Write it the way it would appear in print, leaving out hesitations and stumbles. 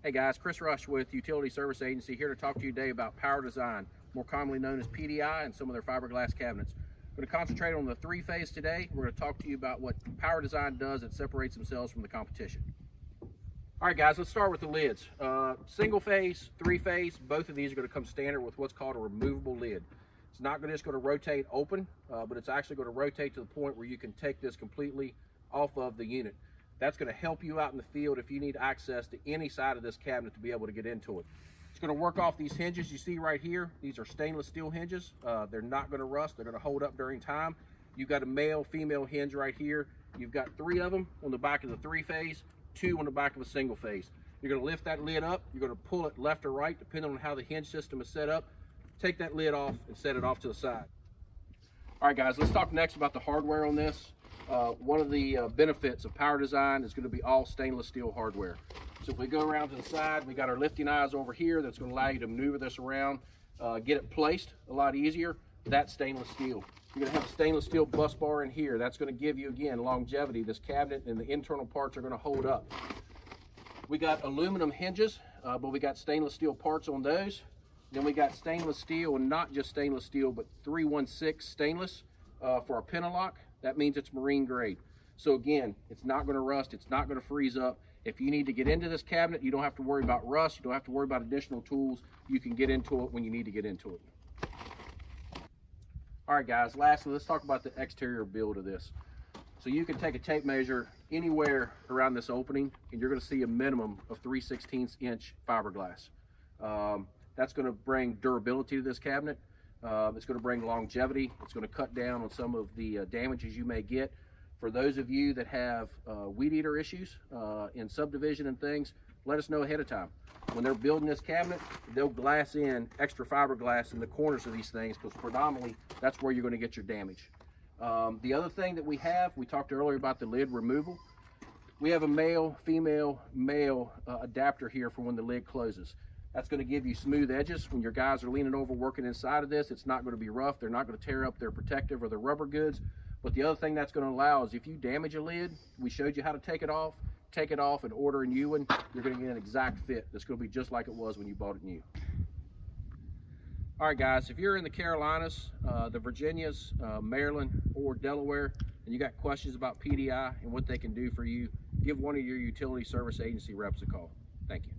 Hey guys, Chris Rush with Utility Service Agency here to talk to you today about Power Design, more commonly known as PDI, and some of their fiberglass cabinets. We're going to concentrate on the three-phase today. We're going to talk to you about what Power Design does that separates themselves from the competition. All right guys, let's start with the lids. Single phase, three-phase, both of these are going to come standard with what's called a removable lid. It's not just going to rotate open, but it's actually going to rotate to the point where you can take this completely off of the unit. That's going to help you out in the field if you need access to any side of this cabinet to be able to get into it. It's going to work off these hinges you see right here. These are stainless steel hinges. They're not going to rust. They're going to hold up during time. You've got a male, female hinge right here. You've got 3 of them on the back of the three-phase, 2 on the back of a single phase. You're going to lift that lid up. You're going to pull it left or right, depending on how the hinge system is set up. Take that lid off and set it off to the side. All right, guys, let's talk next about the hardware on this. One of the benefits of Power Design is going to be all stainless steel hardware. So if we go around to the side, we got our lifting eyes over here that's going to allow you to maneuver this around, get it placed a lot easier. That's stainless steel. You're going to have a stainless steel bus bar in here. That's going to give you, again, longevity. This cabinet and the internal parts are going to hold up. We got aluminum hinges, but we got stainless steel parts on those. Then we got stainless steel, and not just stainless steel, but 316 stainless for our penalock. That means it's marine grade. So again, it's not going to rust, it's not going to freeze up. If you need to get into this cabinet, you don't have to worry about rust, you don't have to worry about additional tools. You can get into it when you need to get into it. All right guys, lastly, let's talk about the exterior build of this. So you can take a tape measure anywhere around this opening, and you're going to see a minimum of 3/16 inch fiberglass. That's going to bring durability to this cabinet. It's going to bring longevity. It's going to cut down on some of the damages you may get. For those of you that have weed eater issues in subdivision and things, let us know ahead of time. When they're building this cabinet, they'll glass in extra fiberglass in the corners of these things, because predominantly that's where you're going to get your damage. The other thing that we talked earlier about the lid removal. We have a male, female, male adapter here for when the lid closes. That's going to give you smooth edges. When your guys are leaning over working inside of this, it's not going to be rough. They're not going to tear up their protective or their rubber goods. But the other thing that's going to allow is if you damage a lid, we showed you how to take it off and order a new one. You're going to get an exact fit that's going to be just like it was when you bought it new. All right, guys, if you're in the Carolinas, the Virginias, Maryland, or Delaware, and you got questions about PDI and what they can do for you, give one of your utility service agency reps a call. Thank you.